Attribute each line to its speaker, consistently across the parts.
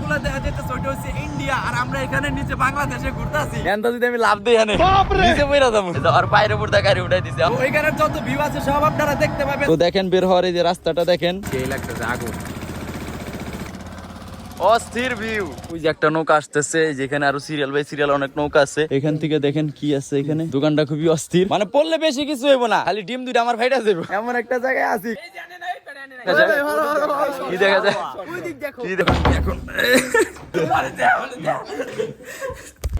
Speaker 1: পাহাড়গুলো দেখা যাইতেছে ওইটা হচ্ছে ইন্ডিয়া, আর আমরা এখানে নিচে বাংলাদেশে ঘুরতেছি। এনটা যদি আমি লাভ দেই এখানে নিচে পড়া যাবো, আর পায়ের উপর দা গাড়ি উঠাই দিছে। ওইখানে যত ভিউ আছে সব আপনারা দেখতে পাবেন। তো দেখেন বের হওয়ার এই যে রাস্তাটা দেখেন, সেই লাগতেছে আগুন, অস্থির ভিউ। ওই যে একটা নৌকা আসতেছে, যেখানে আরো সিরিয়াল বাই সিরিয়াল অনেক নৌকা আছে। এখান থেকে দেখেন কি আছে এখানে, দোকানটা খুবই অস্থির, মানে পড়লে বেশি কিছু হইব না, খালি ডিম দুইটা আমার ভাইটা যাবে এমন একটা জায়গায় আছি। কি দেখা যায় কি এখন।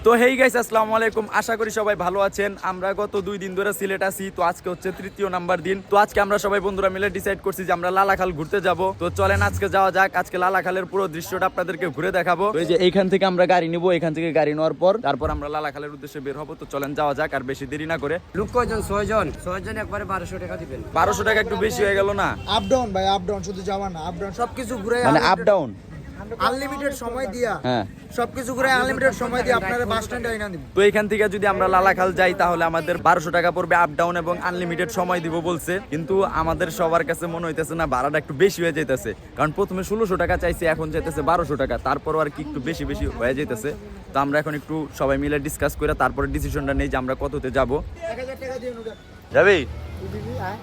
Speaker 1: তো হেই গাইস, আসসালামু আলাইকুম, আশা করি সবাই ভালো আছেন। আমরা গত 2 দিন ধরে সিলেট আছি, তো আজকে হচ্ছে 3য় নাম্বার দিন। তো আজকে আমরা সবাই বন্ধুরা মিলে ডিসাইড করছি যে আমরা লালাখাল ঘুরতে যাব। তো চলেন আজকে যাওয়া যাক, আজকে লালাখালের পুরো দৃশ্যটা আপনাদেরকে ঘুরে দেখাবো। তো এই যে এইখান থেকে আমরা গাড়ি নিব, এখান থেকে গাড়ি নেওয়ার পর তারপর আমরা লালাখালের উদ্দেশ্যে বের হবো। তো চলেন যাওয়া যাক, আর বেশি দেরি না করে।
Speaker 2: লোক কয়জন? 6 জন। 6 জন একবারে 1200 টাকা দিবেন।
Speaker 1: 1200 টাকা একটু বেশি হয়ে গেল না?
Speaker 3: আপ ডাউন ভাই, আপ ডাউন, শুধু যাওয়া না, আপ ডাউন সবকিছু ঘুরে
Speaker 1: মানে আপ ডাউন
Speaker 3: আনলিমিটেড সময় দিয়া,
Speaker 1: হ্যাঁ
Speaker 3: সবকিছু ঘুরে আনলিমিটেড সময় দিয়ে আপনারা বাস স্ট্যান্ডে আইনা দিব।
Speaker 1: তো এখান থেকে যদি আমরা লালাখাল যাই তাহলে আমাদের 1200 টাকা পড়বে আপ ডাউন, এবং আনলিমিটেড সময় দিব বলছে। কিন্তু আমাদের সবার কাছে মনে হইতেছে না ভাড়াটা একটু বেশি হয়ে যাইতেছে, কারণ প্রথমে 1600 টাকা চাইছে, এখন চাইতেছে 1200 টাকা, তারপরও আর কি একটু বেশি বেশি হয়ে যাইতেছে। তো আমরা এখন একটু সবাই মিলে ডিসকাস করে তারপরে ডিসিশনটা নেই যে আমরা কততে যাব।
Speaker 3: 1000 টাকা দিয়ে নুডা
Speaker 1: যাবি
Speaker 3: দিবি। হ্যাঁ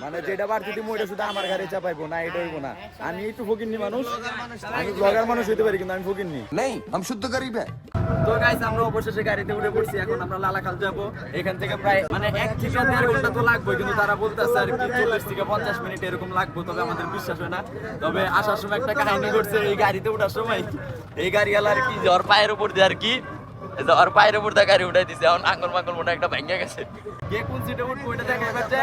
Speaker 1: মানে যেটা বাড়তি দিব ওইটা শুধু আমার গাড়ি চাপাইবো না, এটা হইব না। আমি একটু ফকিন্নি মানুষ, আমি ব্লগার মানুষ হইতে পারি, কিন্তু আমি ফকিন্নি
Speaker 4: नहीं हम शुद्ध गरीब है।
Speaker 1: তো গাইস, আমরা অবশেষে গাড়িতে উঠে পড়ছি, এখন আমরা লালাখাল যাব। এখান থেকে প্রায় মানে 1 থেকে 1.5 ঘন্টা তো লাগবে, কিন্তু তারা বলতেছে আর কি 40 থেকে 50 মিনিট এরকম লাগবে। তবে আমাদের বিশ্বাস হয় না। তবে আসার সময় একটা কাহিনী ঘটছে, এই গাড়িতে ওঠার সময় এই গাড়িওয়ালা আর কি জ্বর পায়ের উপর দিয়ে আর কি জ্বর পায়ের উপর দিয়ে গাড়ি উঠাই দিছে। এখন আঙ্গুল মাঙ্গুল মনে একটা ভেঙে গেছে। কে কোন সিটে উঠবো ওইটা দেখে বাচ্চা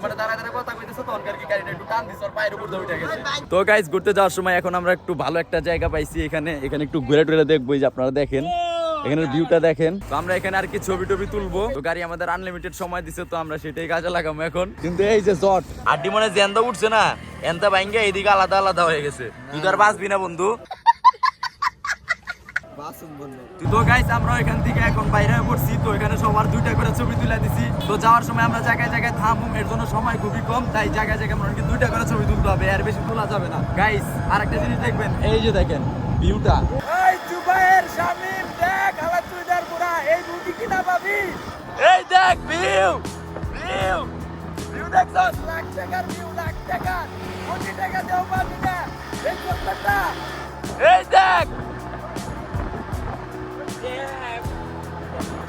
Speaker 1: মানে দাঁড়া দাঁড়া কথা কইতেছে, তখন আর কি গাড়িটা একটু টান দিছে, ওর পায়ের উপর দিয়ে উঠে গেছে। তো গাইস, ঘুরতে যাওয়ার সময় এখন আমরা একটু ভালো একটা জায়গা পাইছি, এখানে একটু ঘুরে টুরে দেখবো। যে আপনারা দেখেন এখানের ভিউটা দেখেন। তো আমরা এখানে আর কি ছবি টবি তুলবো। তো গাড়ি আমাদের আনলিমিটেড সময় দিছে, তো আমরা সেটাই কাজে লাগাবো এখন। কিন্তু এই যে জট আড্ডি মনে জেন্দা উঠছে না, এনতা ভাঙ্গে এইদিকে আলাদা আলাদা হয়ে গেছে। তুই তো আর বাঁচবি না বন্ধু। তো গাইস, আমরা এখান থেকে এখন বাইরে পড়ছি। তো এখানে সবার 2টা করে ছবি তুলে দিছি। তো যাওয়ার সময় আমরা জায়গায় জায়গায় থামবো, এর জন্য সময় খুবই কম, তাই জায়গায় জায়গায় মনে হয় 2টা করে ছবি তুলতে হবে, আর বেশি তোলা যাবে না। গাইস, আরেকটা জিনিস দেখবেন, এই যে দেখেন ভিউটা। এই জুবাইর শামিম দেখ আলা তুইদার পুরা এই ভিউটি কিনা পাবি। এই দেখ ভিউ ভিউ ভিউ দেখছস, লাখ টাকার ভিউ, লাখ টাকা, কোটি টাকা দেও পাবি না এই কথাটা। এই দেখ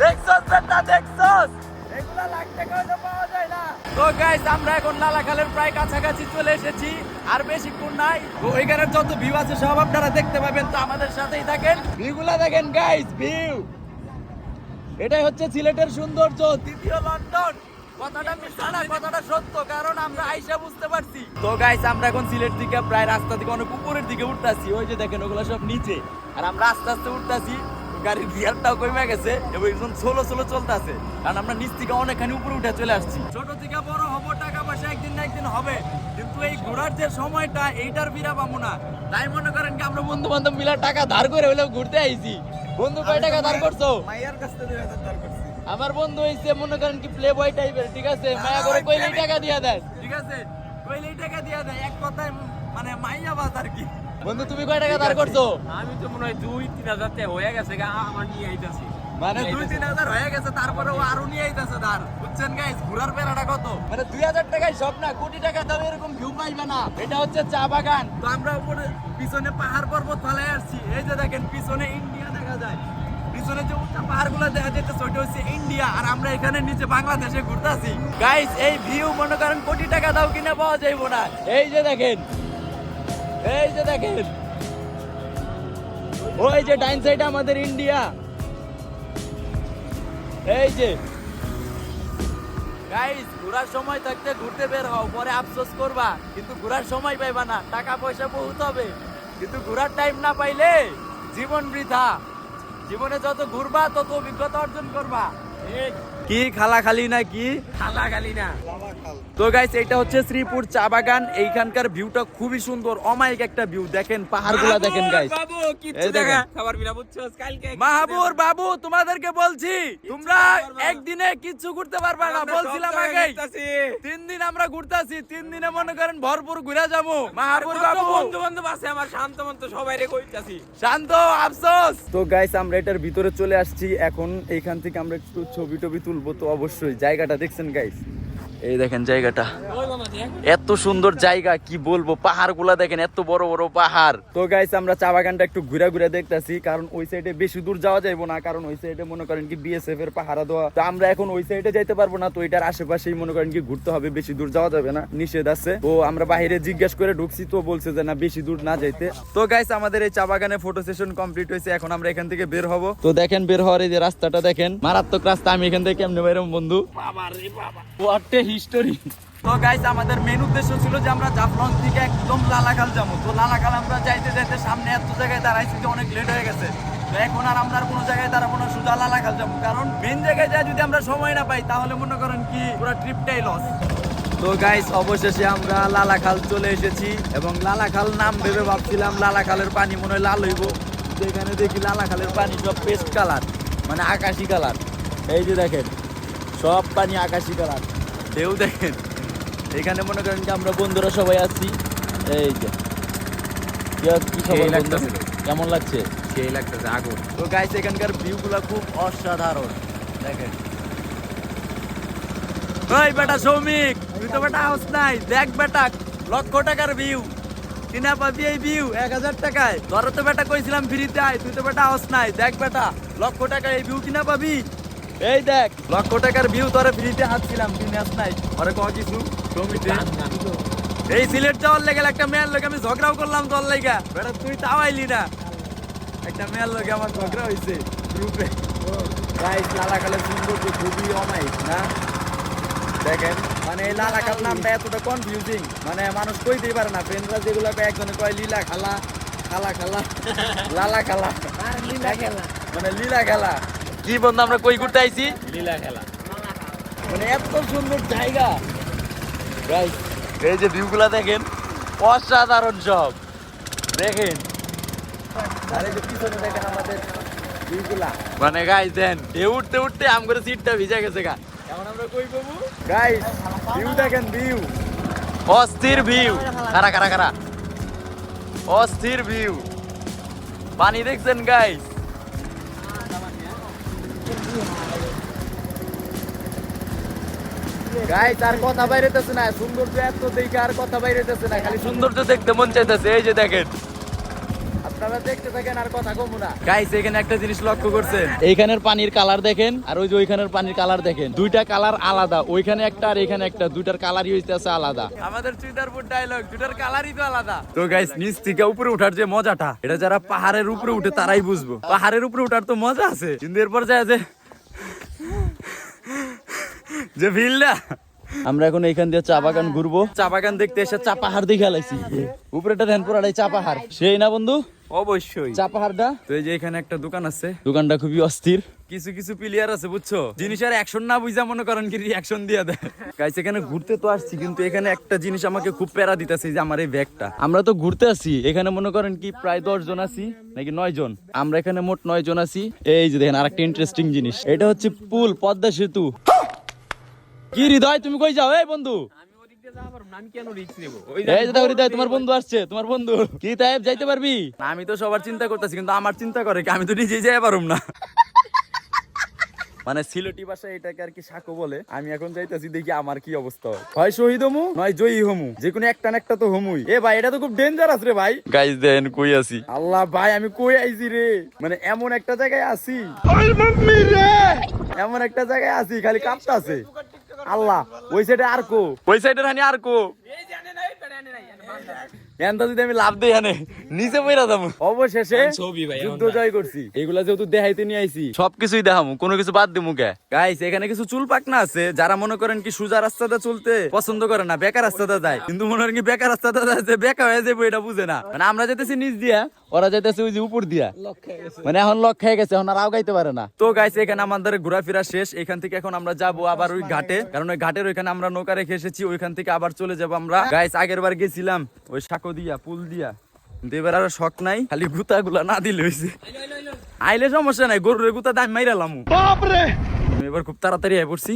Speaker 1: দেখছস বেটা, দেখছস এগুলা লাখ টাকা হয়তো পাওয়া যায় না। তো গাইস, আমরা এখন লালাখালের প্রায় কাছাকাছি চলে এসেছি, আর বেশিক্ষণ নাই। তো ওইখানে যত ভিউ আছে সব আপনারা দেখতে পাবেন, তো আমাদের সাথেই থাকেন। ভিউগুলা দেখেন গাইস, ভিউ এটাই হচ্ছে সিলেটের সৌন্দর্য, দ্বিতীয় লন্ডন। কথাটা মিথ্যা না, কথাটা সত্য, কারণ আমরা আইসা বুঝতে পারছি। তো গাইস, আমরা এখন সিলেট থেকে প্রায় রাস্তা থেকে অনেক উপরের দিকে উঠতেছি, ওই যে দেখেন ওগুলো সব নিচে, আর আমরা আস্তে আস্তে উঠতেছি। গাড়ির গিয়ারটাও কমে গেছে এবং একদম স্লো স্লো চলতেছে, কারণ আমরা নিচ থেকে অনেকখানি উপরে উঠে চলে আসছি। ছোট থেকে বড় হবো, টাকা পয়সা একদিন না একদিন হবে, কিন্তু এই ঘোরার যে সময়টা এইটার বিরা পাবো না। তাই মনে করেন কি আমরা বন্ধু বান্ধব মিলে টাকা ধার করে হলেও ঘুরতে আইছি। বন্ধু কয় টাকা ধার করছো?
Speaker 3: মাইয়ার কাছ থেকে 2000 ধার করছি।
Speaker 1: আমার বন্ধু হইছে মনে করেন কি প্লে বয় টাইপের, ঠিক আছে? মায়া করে কইলেই টাকা দিয়া দেয়, ঠিক আছে? কইলেই টাকা দিয়া দেয়, এক কথায় মানে মাইয়া বাস আর কি। বন্ধু তুমি কয় টাকা ধার করছো?
Speaker 2: আমি তো মনে হয় 2-3 হাজার টাকা হয়ে গেছে, আমার নিয়ে আইতাছি।
Speaker 1: মানে 2-3 হাজার হয়ে গেছে, তারপরেও আরো নিয়ে আইতাছে ধার। বুঝছেন গাইস, ঘোরার পেরাটা কত? মানে 2000 টাকায় সব না, কোটি টাকা দাও এরকম ভিউ পাইবে না। এটা হচ্ছে চা বাগান। তো আমরা উপরে পিছনে পাহাড় পর্বত ফেলে আসছি, এই যে দেখেন পিছনে ইন্ডিয়া দেখা যায়। পিছনে যে উঁচা পাহাড়গুলো দেখা যাইতেছে ওইটা হচ্ছে ইন্ডিয়া, আর আমরা এখানে নিচে বাংলাদেশে ঘুরতেছি। গাইস, এই ভিউ মনে করেন কোটি টাকা দাও কিনে পাওয়া যাইবো না। এই যে দেখেন, এই যে দেখেন, ওই যে ডাইন সাইডে আমাদের ইন্ডিয়া। এই যে গাইস, ঘোরার সময় থাকতে ঘুরতে বের হও, পরে আফসোস করবা, কিন্তু ঘোরার সময় পাইবা না। টাকা পয়সা বহুত হবে, কিন্তু ঘোরার টাইম না পাইলে জীবন বৃথা। জীবনে যত ঘুরবা তত অভিজ্ঞতা অর্জন করবা। কি খালাখালি না কি
Speaker 2: খালা খালি না
Speaker 1: তো গাইস এটা হচ্ছে শ্রীপুর চা বাগান। এইখানকার ভিউটা খুবই সুন্দর, অমায়িক একটা ভিউ। দেখেন পাহাড়গুলা দেখেন গাইস।
Speaker 2: বাবু কিচ্ছু
Speaker 1: এই দেখেন।
Speaker 2: দেখা খাবার বিনা বুঝছস কালকে
Speaker 1: মাহাবুর বাবু তোমাদেরকে বলছি তোমরা একদিনে কিচ্ছু করতে পারবে না, বলছিলাম আগেই। 3 দিন আমরা ঘুরতাছি, 3 দিনে মনে করেন ভরপুর ঘুরে যাবো। মাহাবুর বাবু
Speaker 2: বন্ধু বান্ধব আছে আমার শান্ত মন্ত সবাই রে কইতাছি
Speaker 1: শান্ত আফসোস। তো গাইস আমরা এটার ভিতরে চলে আসছি, এখন এইখান থেকে আমরা একটু ছবি টবি তুলবো। তো অবশ্যই জায়গাটা দেখছেন গাইস, এই দেখেন জায়গাটা
Speaker 2: ওই মামা দেখ
Speaker 1: এত সুন্দর জায়গা, কি বলবো। পাহাড়গুলা দেখেন, এত বড় বড় পাহাড়। তো গাইস আমরা চা বাগানটা একটু ঘুরে ঘুরে দেখতাছি, কারণ ওই সাইডে বেশি দূর যাওয়া যাইবো না, কারণ ওই সাইডে মনে করেন কি বিএসএফ এর পাহারা দেওয়া। তো আমরা এখন ওই সাইডে যাইতে পারবো না, তো এটার আশেপাশেই মনে করেন কি ঘুরতে হবে, বেশি দূর যাওয়া যাবে না, নিষেধ আছে। তো আমরা বাইরে জিজ্ঞেস করে ঢুকছি, তো বলছে যে না বেশি দূর না যাইতে। তো গাইস আমাদের এই চা বাগানে ফটো সেশন কমপ্লিট হয়েছে, এখন আমরা এখান থেকে বের হব। তো দেখেন বের হওয়ার এই যে রাস্তাটা দেখেন, মারাত্মক রাস্তা। আমি এখান থেকে কেমনে বাইরম বন্ধু,
Speaker 2: বাবা রে বাবা
Speaker 1: হোয়াট এ হিস্টোরি। তো গাইস আমাদের মেন উদ্দেশ্য ছিল যে আমরা জাফলং থেকে একদম লালাখাল যাবো। তো লালাখাল আমরা যাইতে যাইতে সামনে এত জায়গায় দাঁড়াইছি যে অনেক লেট হয়ে গেছে। তো এখন আর আমরা আর কোনো জায়গায় দাঁড়াবো না, সোজা লালাখাল যাবো, কারণ মেন জায়গায় যায় যদি আমরা সময় না পাই তাহলে মনে করেন কি পুরো ট্রিপটাই লস। তো গাইস অবশেষে আমরা লালাখাল চলে এসেছি, এবং লালাখাল নাম ভেবে ভাবছিলাম লালাখালের পানি মনে হয় লাল হইব, যেখানে দেখি লালাখালের পানি সব পেস্ট কালার, মানে আকাশি কালার। এই যে দেখেন সব পানি আকাশি কালার, ঢেউ দেখেন। এখানে মনে করেন যে আমরা বন্ধুরা সবাই আছি। এই যে কি খবর বন্ধু? কেমন লাগছে?
Speaker 2: সেই লাগতেছে আগুন।
Speaker 1: তো গাইস এখানকার ভিউ গুলা খুব অসাধারণ দেখেন। ওই বেটা সৌমিক, তুই তো বেটা হাউস নাই, দেখ বেটা লক্ষ টাকার ভিউ, কিনা পাবি এই ভিউ 1000 টাকায়। তোর তো বেটা কইছিলাম ফ্রিতে আয়, তুই তো বেটা হাউস নাই, দেখ বেটা লক্ষ টাকার এই ভিউ কিনা পাবি। এই দেখ লক্ষ টাকার ভিউ, তোরে ফ্রিতে হাঁটছিলাম, কিনাস নাই। ওরে কয় কিছু সৌমিতে এই সিলেট যাওয়ার লেগে একটা মেয়ের লোক আমি ঝগড়াও করলাম তোর লেগা, বেটা তুই তাও আইলি না। একটা মেয়ের লোক আমার ঝগড়া হয়েছে গ্রুপে। গাইস লালাখালের সৌন্দর্য খুবই অমায়িক না, দেখেন। মানে এই লালাখাল নামটা এতটা কনফিউজিং, মানে মানুষ কইতেই পারে না। ফ্রেন্ডরা যেগুলো একজনে কয় লীলা খালা, খালা খালা, লালা খালা, মানে লীলা খেলা। কি বন্ধু আমরা কই ঘুরতে আইছি?
Speaker 2: লীলা খেলা।
Speaker 1: মানে এত সুন্দর জায়গা গাইস, এই যে ভিউগুলা দেখেন অসাধারণ সব দেখেন। আর এই যে পিছনে দেখেন আমাদের ভিউগুলা, মানে গাইস দেন এ উঠতে উঠতে আমগরে সিটটা ভিজে গেছে গা। এখন আমরা কই পাবো গাইস? ভিউ দেখেন, ভিউ অস্থির ভিউ, খারা খারা খারা অস্থির ভিউ। পানি দেখছেন গাইস? গাইস আর কথা বাইরেতেছে না, সৌন্দর্য এত দেখে আর কথা বাইরেতেছে না, খালি সৌন্দর্য দেখতে মন চাইতেছে। এই যে দেখেন, আপনারা দেখতে থাকেন আর কথা কমু না। গাইস এখানে একটা জিনিস লক্ষ্য করছেন, এইখানের পানির কালার দেখেন আর ওই যে ওইখানের পানির কালার দেখেন, দুইটা কালার আলাদা। ওইখানে একটা আর এখানে একটা, দুইটার কালারই হইতেছে আলাদা। আমাদের চুইদারপুর ডায়লগ, দুইটার কালারই তো আলাদা। তো গাইস নিচ থেকে উপরে ওঠার যে মজাটা, এটা যারা পাহাড়ের উপরে উঠে তারাই বুঝবো। পাহাড়ের উপরে ওঠার তো মজা আছে, কিন্তু এরপর যায় যে ফিল্ডটা। আমরা এখন এইখান দিয়ে চা বাগান ঘুরবো, চা বাগান দেখতে এসে চা পাহাড় দেখে আলাইছি। উপরেটা ধ্যান পুরাটাই চা পাহাড়, সেই না বন্ধু?
Speaker 2: অবশ্যই
Speaker 1: চা পাহাড়টা। তো এই যে এখানে একটা দোকান আছে, দোকানটা খুবই অস্থির, কিছু কিছু প্লেয়ার আছে বুঝছো, জিনিসের অ্যাকশন না বুঝা মনে করেন কি রিঅ্যাকশন দিয়ে দেয়। গাইস এখানে ঘুরতে তো আসছি, কিন্তু এখানে একটা জিনিস আমাকে খুব প্যারা দিতেছে, যে আমার এই ব্যাগটা। আমরা তো ঘুরতে আসি, এখানে মনে করেন কি প্রায় 10 জন আছি নাকি 9 জন, আমরা এখানে মোট 9 জন আছি। এই যে দেখেন আরেকটা ইন্টারেস্টিং জিনিস, এটা হচ্ছে পুল, পদ্মা সেতু। কি হৃদয় তুমি কই যাও? এই বন্ধু
Speaker 2: আমি ওদিক দিয়ে যাব পারবো না, আমি কেন রিস্ক নেব?
Speaker 1: এই যে দেখো হৃদয়, তোমার বন্ধু আসছে, তোমার বন্ধু। কি তাইব যাইতে পারবি? আমি তো সবার চিন্তা করতেছি, কিন্তু আমার চিন্তা করে কি আমি তো নিজেই যাই পারুম না। মানে সিলেটি ভাষায় এটাকে আর কি সাকো বলে। আমি এখন যাইতেছি, দেখি আমার কি অবস্থা হয়। হয় শহীদ হমু নয় জয়ী হমু, যে কোনো একটা না একটা তো হমুই। এ ভাই এটা তো খুব ডেঞ্জারাস রে ভাই। গাইস দেন কই আছি, আল্লাহ ভাই আমি কই আইছি রে, মানে এমন একটা জায়গায় আছি, এমন একটা জায়গায় আছি খালি কাঁপতাছে। আল্লাহ ওই সাইডে আর কো, ওই সাইডে রানি আর কো, এনটা যদি আমি লাভ দেই আনে নিচে পড়া যাবো। অবশেষে
Speaker 2: ছবি ভাই,
Speaker 1: যুদ্ধ জয় করছি। এগুলা যেহেতু দেখাইতে নিয়ে আইছি সবকিছুই দেখামু, কোনো কিছু বাদ দিমু কে। গাইস এখানে কিছু চুল পাকনা আছে যারা মনে করেন কি সোজা রাস্তাতে চলতে পছন্দ করে না, বেকার রাস্তাতে যায়। কিন্তু মনে করেন কি বেকার রাস্তাতে যায় বেকা হয়ে যাবো এটা বুঝে না। মানে আমরা যেতেছি নিচ দিয়া, ওরা যাইতেছে ওই যে উপর দিয়া, মানে এখন লক খেয়ে গেছে, এখন আর আগাইতে পারে না। তো গাইস এখানে আমাদের ঘোরাফেরা শেষ। এখান থেকে এখন আমরা যাব আবার ওই ঘাটে, কারণ ওই ঘাটের ওইখানে আমরা নৌকা রেখে এসেছি। ওইখান থেকে আবার চলে যাব আমরা। গাইস আগের বার গেছিলাম ওই সাঁকো দিয়া, পুল দিয়া, কিন্তু এবার আর শখ নাই, খালি গুতা গুলা না দিলে হয়েছে। আইলে সমস্যা নাই, গরুর গুতা দাম মাইরালাম। এবার খুব তাড়াতাড়ি আয় পড়ছি।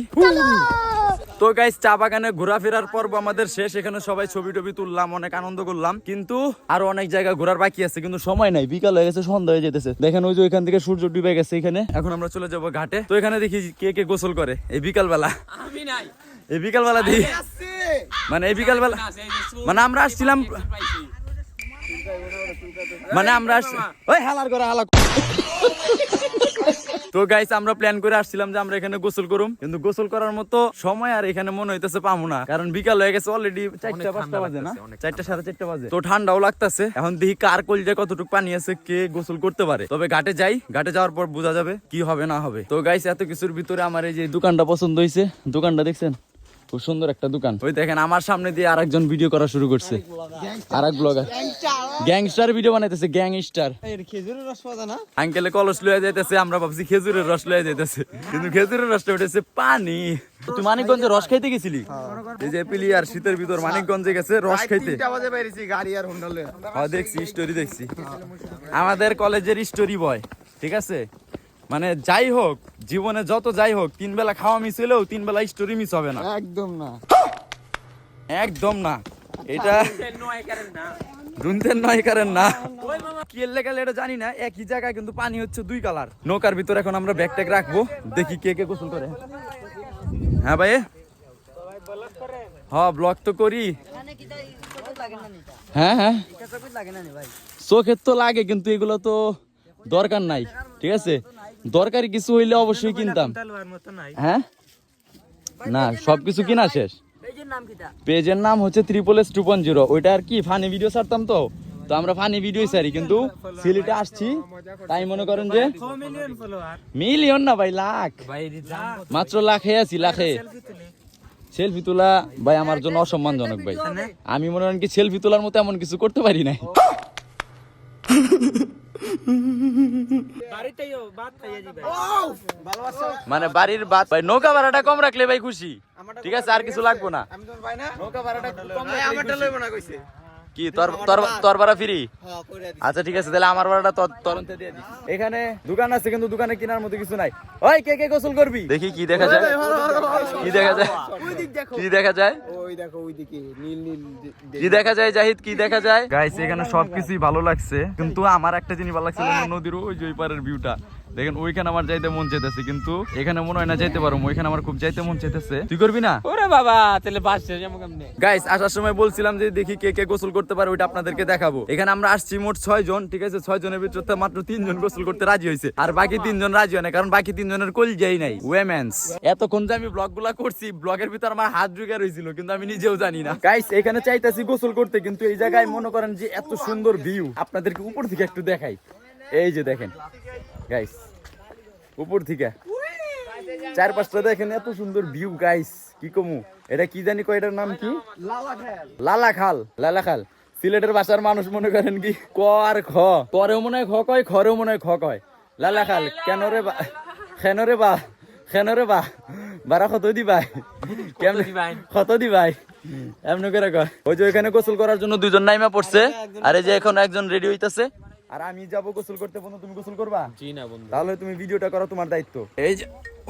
Speaker 1: তো গাইস চা বাগানে ঘোরাফেরার পর্ব আমাদের শেষ। এখানে সবাই ছবি টবি তুললাম, অনেক আনন্দ করলাম, কিন্তু আরো অনেক জায়গা ঘোরার বাকি আছে, কিন্তু সময় নাই, বিকাল হয়ে গেছে, সন্ধ্যা হয়ে যেতেছে। দেখেন ওই যে ওইখান থেকে সূর্য ডুবে গেছে এখানে। এখন আমরা চলে যাব ঘাটে। তো এখানে দেখি কে কে গোসল করে এই বিকাল বেলা।
Speaker 2: আমি নাই,
Speaker 1: এই বিকাল বেলা দেখি, মানে এই বিকাল বেলা, মানে আমরা আসছিলাম, মানে আমরা ওই হালার করে হালা। তো গাইস আমরা প্ল্যান করে আসছিলাম যে আমরা এখানে গোসল করুম, কিন্তু গোসল করার মতো সময় আর এখানে মনে হইতেছে পাবো না, কারণ বিকাল হয়ে গেছে অলরেডি 4টা-5টা বাজে না, 4টা-4:30 বাজে। তো ঠান্ডাও লাগতেছে। এখন দেখি কার কলজে কতটুকু পানি আছে, কে গোসল করতে পারে। তবে ঘাটে যাই, ঘাটে যাওয়ার পর বোঝা যাবে কি হবে না হবে। তো গাইস এত কিছুর ভিতরে আমার এই যে দোকানটা পছন্দ হয়েছে। দোকানটা দেখছেন, খুব সুন্দর একটা দোকান। ওই দেখেন আমার সামনে দিয়ে আরেকজন ভিডিও করা শুরু করছে, আরেক ব্লগার গ্যাংস্টার ভিডিও বানাইতেছে, গ্যাংস্টার।
Speaker 3: খেজুরের রস পাওয়া যায় না?
Speaker 1: আঙ্কেলে কলস লয়ে যাইতেছে, আমরা ভাবছি খেজুরের রস লয়ে যাইতেছে, কিন্তু খেজুরের রসটা উঠেছে পানি। তুই মানিকগঞ্জে রস খাইতে গেছিলি? এই যে পিলি আর শীতের ভিতর মানিকগঞ্জে গেছে রস খাইতে।
Speaker 3: 3টা বাজে বাইরেছি গাড়ি আর হোন্ডা লয়ে।
Speaker 1: হ্যাঁ দেখছি, স্টোরি দেখছি, আমাদের কলেজের স্টোরি বয়। ঠিক আছে, মানে যাই হোক জীবনে যত যাই হোক 3 বেলা খাওয়া মিস হলেও 3 বেলা স্টোরি মিস হবে না,
Speaker 3: একদম না,
Speaker 1: একদম না। এটা
Speaker 2: নয় কারণ না,
Speaker 1: দুনতেন নয় কারণ না, কি এর লেগে এটা জানি না। একই জায়গায় কিন্তু পানি হচ্ছে 2 কালার। নৌকার ভিতর এখন আমরা ব্যাগ ট্যাগ রাখবো, দেখি কে কে গোসল করে। হ্যাঁ ভাই, হ্যাঁ ব্লগ তো করি। হ্যাঁ হ্যাঁ চোখের তো লাগে, কিন্তু এগুলো তো দরকার নাই। ঠিক আছে, দরকারি কিছু হইলে অবশ্যই কিনতাম। হ্যাঁ না, সবকিছু কিনা শেষ। পেজের নাম হচ্ছে SSS2.0। ওইটা আর কি ফানি ভিডিও ছাড়তাম, তো তো আমরা ফানি ভিডিও ছাড়ি, কিন্তু সিলেটে আসছি তাই মনে করেন যে মিলিয়ন না ভাই, লাখ, মাত্র লাখে আছি, লাখে। সেলফি তোলা ভাই আমার জন্য অসম্মানজনক ভাই। আমি মনে করেন কি সেলফি তোলার মতো এমন কিছু করতে পারি নাই। মানে বাড়ির বাদ ভাই, নৌকা ভাড়াটা কম রাখলে ভাই খুশি। ঠিক আছে, আর কিছু লাগবো না।
Speaker 3: আমি তো ভাই না, নৌকা ভাড়াটা কম রাখলে আমারটা লইব না কইছে।
Speaker 1: কি তোর ভাড়া ফ্রি? আচ্ছা ঠিক আছে, তাহলে আমার ভাড়াটা তরন্তে দিয়ে দিই। এখানে দোকান আছে, কিন্তু দোকানে কেনার মতো কিছু নাই। ওই কে কে গোসল করবি? দেখি কি দেখা যায়, কি দেখা যায়, কি দেখা যায়,
Speaker 3: ওই দেখো ওইদিকে নীল নীল
Speaker 1: কি দেখা যায় জাহিদ, কি দেখা যায়? গাইস এখানে সবকিছুই ভালো লাগছে, কিন্তু আমার একটা জিনিস ভালো লাগছে, নদীর ওই যে ওই পারের ভিউটা দেখেন। ওইখানে আমার যাইতে মন চাইতেছে, কিন্তু এখানে মনে হয় না যাইতে পারবো। ওইখানে আমার খুব যাইতে মন চাইতেছে। তুই করবি না?
Speaker 2: ওরে বাবা, তাহলে বাস শেষ যাবো কেমনে?
Speaker 1: গাইস আসার সময় বলছিলাম যে দেখি কে কে গোসল করতে পারে, ওইটা আপনাদেরকে দেখাবো। এখানে আমরা আসছি মোট 6 জন। ঠিক আছে, 6 জনের ভিতর মাত্র 3 জন গোসল করতে রাজি হয়েছে, আর বাকি 3 জন রাজি হয় না, কারণ বাকি 3 জনের কলজাই নাই, ওয়েমেন্স। এতক্ষণ যে আমি ব্লগ গুলা করছি, ব্লগের ভিতর আমার হাত ঢুকে রয়েছিল, কিন্তু আমি নিজেও জানি না। গাইস এখানে চাইতেছি গোসল করতে, কিন্তু এই জায়গায় মনে করেন যে এত সুন্দর ভিউ, আপনাদেরকে উপর থেকে একটু দেখাই। এই যে দেখেন গাইস, উপর থেকে 4-5টা দেখেন, এত সুন্দর ভিউ গাইস, কি কমু। এটা কি জানি কয়, এটার নাম কি? লালাখাল। লালাখাল সিলেটের ভাষার মানুষ মনে করেন কি ক আর খ, করেও মনে হয় খ কয়, খরেও মনে হয় খ কয়। লালাখাল কেন রে বা, কেন রে বা, কেন রে বা, বারা কত দিবাই, কেমন কত দিবাই, এমন করে কয়। ওই যে ওইখানে গোসল করার জন্য 2 জন নাইমা পড়ছে, আর এই যে এখন একজন রেডি হইতাছে, আর আমি যাবো গোসল করতে। বন্ধু তুমি গোসল করবা?
Speaker 2: জি না বন্ধু।
Speaker 1: তাহলে তুমি ভিডিওটা করো, তোমার দায়িত্ব। এই যে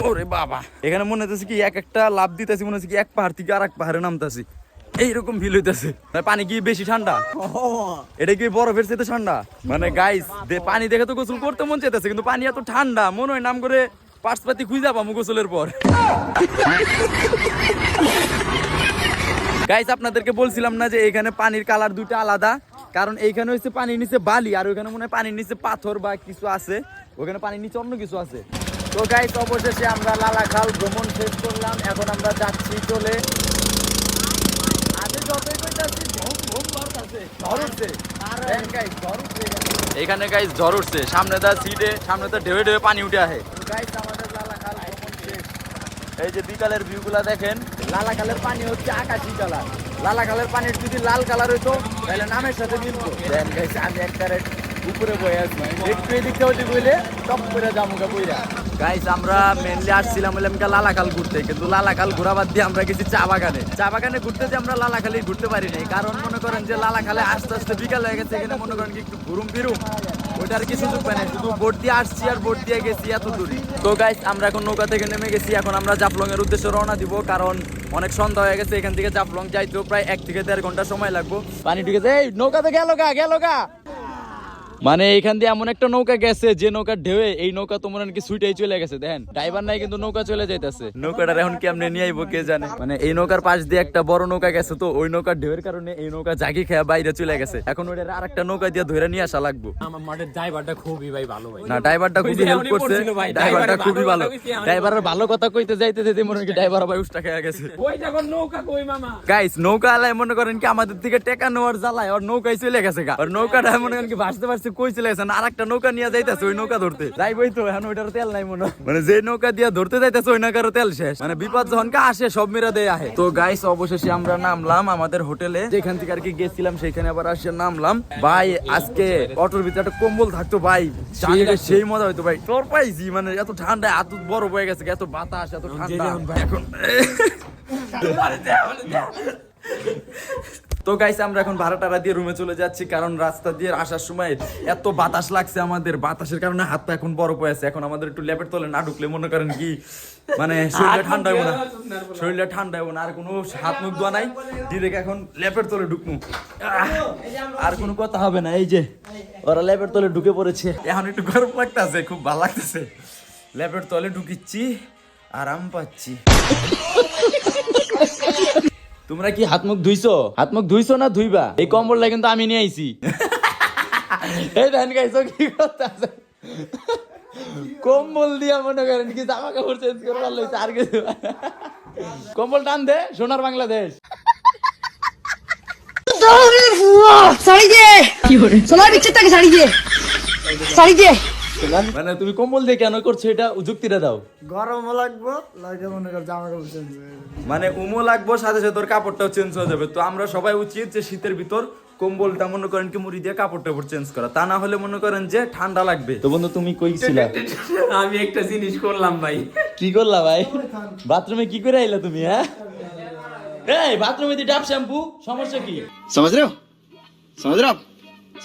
Speaker 1: ওরে বাবা, এখানে মনে হচ্ছে কি এক একটা লাভ দিতেছি, মনে হচ্ছে কি এক পাহাড় থেকে আরেক পাহাড়ে নামতেছি, এইরকম ফিল হইতেছে। পানি কি বেশি ঠান্ডা? এটা কি বরফের সাথে ঠান্ডা? মানে গাইস পানি দেখে তো গোসল করতে মন চাইতেছে, কিন্তু পানি এত ঠান্ডা, মনে হয় নাম করে পার্সপাতি খুঁজে পাবো গোসলের পর। গাইস আপনাদেরকে বলছিলাম না যে এখানে পানির কালার 2টা আলাদা, কারণ এইখানে হচ্ছে পানির নিচে বালি, আর ওইখানে মনে হয় পানির নিচে পাথর বা কিছু আছে, ওখানে পানির নিচে অন্য কিছু আছে। তো গাইস অবশেষে আমরা লালাখাল ভ্রমণ শেষ করলাম, এখন আমরা যাচ্ছি চলে। আমি যতই কইতাছি ঘুম ঘুম বাড়তাছে। ঝড় উঠছে এখানে গাইস ঝড় উঠছে সামনে দা সিটে সামনে তো ঢেউে ঢেউে পানি উঠে আসে গাইস আমাদের লালাখাল ভ্রমণ শেষ এই যে বিকালের ভিউগুলা দেখেন লালাখালের পানি হচ্ছে আকাশি কালার লালাখালের পানির যদি লাল কালার হইতো তাহলে নামের সাথে মিলতো দেন গাইস আমি একটা উপরে বয়ে আছি একটু এদিকটা হতে বলে টপ করে জামুকা বইরা গাইস আমরা মেনলি আসছিলাম বলে আমি লালাখাল ঘুরতে কিন্তু লালাখাল ঘোরা বাদ দিয়ে আমরা গেছি চা বাগানে ঘুরতে যে আমরা লালাখালি ঘুরতে পারি নাই কারণ মনে করেন যে লালাখালে আস্তে আস্তে বিকাল হয়ে গেছে এখানে মনে করেন কি একটু ঘুরুম ফিরুম ওইটার কিছু সুযোগ পাই না শুধু বোট দিয়ে আসছি আর বোট দিয়ে গেছি এত দূরে তো গাইস আমরা এখন নৌকা থেকে নেমে গেছি এখন আমরা জাফলং এর উদ্দেশ্যে রওনা দিব কারণ অনেক সন্ধ্যা হয়ে গেছে এখান থেকে জাফলং যাইতেও প্রায় 1 থেকে 1.5 ঘন্টা সময় লাগবে পানি ঢুকেছে এই নৌকাতে গেল গা মানে এখান দিয়ে এমন একটা নৌকা গেছে যে নৌকা ঢেউে এই নৌকা তো মনে কি সুইটাই চলে গেছে দেখেন ড্রাইভার নাই কিন্তু নৌকা চলে যাইতেছে নৌকাটার এখন কেমনে নিয়ে আইবো কে জানে মানে এই নৌকার পাশ দিয়ে একটা বড় নৌকা গেছে তো ওই নৌকার ঢেউের কারণে এই নৌকা জাগি খেয়ে বাইরে চলে গেছে এখন ওইটার আরেকটা নৌকা দিয়ে ধরে নিয়ে আসা লাগবে
Speaker 2: আমার মাঠের ড্রাইভারটা খুবই ভাই ভালো ভাই
Speaker 1: না ড্রাইভারটা খুবই হেল্প করছে ড্রাইভারটা খুবই ভালো ড্রাইভারের ভালো কথা কইতে যাইতে যেতে মনে কি ড্রাইভার ভাই উষ্টা খেয়ে গেছে
Speaker 2: ওই দেখো নৌকা কই মামা
Speaker 1: গাইস নৌকা আলাই মনে করেন কি আমাদের থেকে টেকা নেওয়ার জ্বালায় আর নৌকায় চলে গেছে গা আর নৌকাটা মনে করেন কি ভাসতে ভাসতে কই চলে গেছে আর একটা নৌকা নিয়ে যাইতেছে ওই নৌকা ধরতে যাইবই তো এখন ওইটার তেল নাই মনে মানে যে নৌকা দিয়ে ধরতে যাইতেছে ওই নৌকার তেল শেষ মানে বিপদ যখন কা আসে সব মেরা দেয় আহে তো গাইস অবশেষে আমরা নামলাম আমাদের হোটেলে যেখান থেকে আর কি গেছিলাম সেখানে আবার আসে নামলাম ভাই আজকে অটোর ভিতরে একটা কম্বল থাকতো ভাই সেই মজা হইতো ভাই তোর পাইছি মানে এত ঠান্ডা এত বরফ হয়ে গেছে এত বাতাস এত ঠান্ডা এখন তো গাইস আমরা এখন ভাড়া দিয়ে রুমে চলে যাচ্ছি কারণ রাস্তা দিয়ে আসার সময় এত বাতাস লাগছে আমাদের বাতাসের কারণে হাতটা এখন বরফ হয়ে আছে এখন আমাদের একটু লেপের তলে না ঢুকলে মনে করেন কি মানে শরীরটা ঠান্ডা হইব না শরীরটা ঠান্ডা হইব না আর কোনো হাত মুখ ধোয়া নাই ডিরেক্ট এখন লেপের তলে ঢুকবো আর কোনো কথা হবে না এই যে ওরা লেপের তলে ঢুকে পড়েছে এখন একটু গরম লাগতেছে খুব ভালো লাগতেছে লেপের তলে ঢুকিচ্ছি আরাম পাচ্ছি তোমরা কি হাত মুখ ধুইছো না ধুইবা এই কম্বলটা কিন্তু আমি নিয়ে আইছি এই ধান গাইছো কি করতেছে কম্বল দিয়া মনে করেন কি জামা কাপড় চেঞ্জ করে পারলাইছে আর কিছু কম্বল টান দে সোনার বাংলাদেশ মানে তুমি কম্বল দিয়ে কেন করছো এটা যুক্তিটা দাও
Speaker 3: গরমও লাগবো লাগে মনে কর জামা কাপড় চেঞ্জ
Speaker 1: মানে উমো লাগবো সাথে সাথে তোর কাপড়টাও চেঞ্জ হয়ে যাবে তো আমরা সবাই উচিত যে শীতের ভিতর কম্বলটা মনে করেন কি মুড়ি দিয়ে কাপড়টা চেঞ্জ করা তা না হলে মনে করেন যে ঠান্ডা লাগবে তো বন্ধু তুমি কই ছিলা
Speaker 2: আমি একটা জিনিস করলাম ভাই
Speaker 1: কি করলা ভাই বাথরুমে কি করে আইলা তুমি হ্যাঁ এই বাথরুমে দি ডাব শ্যাম্পু সমস্যা কি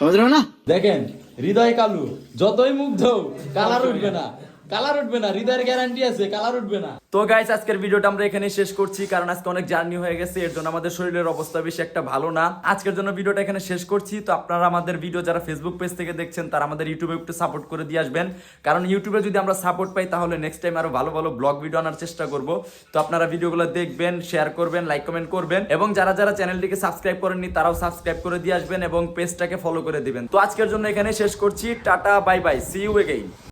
Speaker 3: समझ रहे हो ना
Speaker 1: দেখেন হৃদয় কালু যতই মুখ ধো কালার উঠবে না হৃদয়ের গ্যারান্টি আছে কালার উঠবে না তো গাইস আজকের ভিডিওটা আমরা এখানে শেষ করছি কারণ আজকে অনেক জার্নি হয়ে গেছে এর জন্য আমাদের শরীরের অবস্থা বেশি একটা ভালো না আজকের জন্য ভিডিওটা এখানে শেষ করছি তো আপনারা আমাদের ভিডিও যারা ফেসবুক পেজ থেকে দেখছেন তারা আমাদের ইউটিউবে একটু সাপোর্ট করে দিয়ে আসবেন কারণ ইউটিউবে যদি আমরা সাপোর্ট পাই তাহলে নেক্সট টাইম আরো ভালো ভালো ব্লগ ভিডিও আনার চেষ্টা করব তো আপনারা ভিডিওগুলো দেখবেন শেয়ার করবেন লাইক কমেন্ট করবেন এবং যারা যারা চ্যানেলটিকে সাবস্ক্রাইব করেননি তারাও সাবস্ক্রাইব করে দিয়ে আসবেন এবং পেজটাকে ফলো করে দিবেন তো আজকের জন্য এখানে শেষ করছি tata bye bye see you again